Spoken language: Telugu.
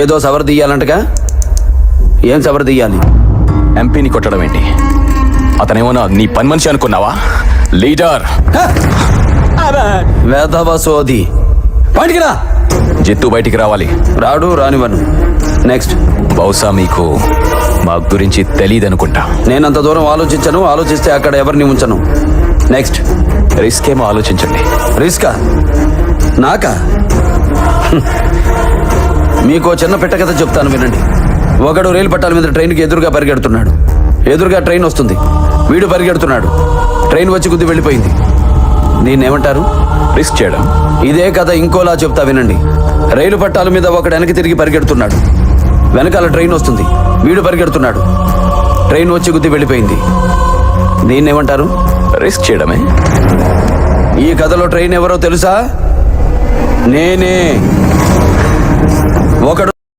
ఏదో సవర్ తీయాలంటగా. ఏం సవర్ తీయాలి? ఎంపీని కొట్టడం ఏంటి? అతనేమన్నా నీ పని మనిషి అనుకున్నావా? లీడర్ వేదవ సోది. బయటికి రా. జిత్తు బయటికి రావాలి. రాడు, రానివ్వను. నెక్స్ట్. బహుశా మీకు మా గురించి తెలియదనుకుంటా. నేనంత దూరం ఆలోచించను. ఆలోచిస్తే అక్కడ ఎవరిని ఉంచను. నెక్స్ట్. రిస్క్ ఏమో ఆలోచించండి. రిస్కా? నాకా? మీకు చిన్న పెట్ట కథ చెప్తాను వినండి. ఒకడు రైలు పట్టాల మీద ట్రైన్కి ఎదురుగా పరిగెడుతున్నాడు. ఎదురుగా ట్రైన్ వస్తుంది. వీడు పరిగెడుతున్నాడు. ట్రైన్ వచ్చి గుద్ది వెళ్ళిపోయింది. దీన్ని ఏమంటారు? రిస్క్ చేయడం. ఇదే కథ ఇంకోలా చెప్తా వినండి. రైలు పట్టాల మీద ఒకడు వెనక్కి తిరిగి పరిగెడుతున్నాడు. వెనకాల ట్రైన్ వస్తుంది. వీడు పరిగెడుతున్నాడు. ట్రైన్ వచ్చి గుద్ది వెళ్ళిపోయింది. దీన్ని ఏమంటారు? రిస్క్ చేయడమే. ఈ కథలో ట్రైన్ ఎవరో తెలుసా? నేనే. ఒకడు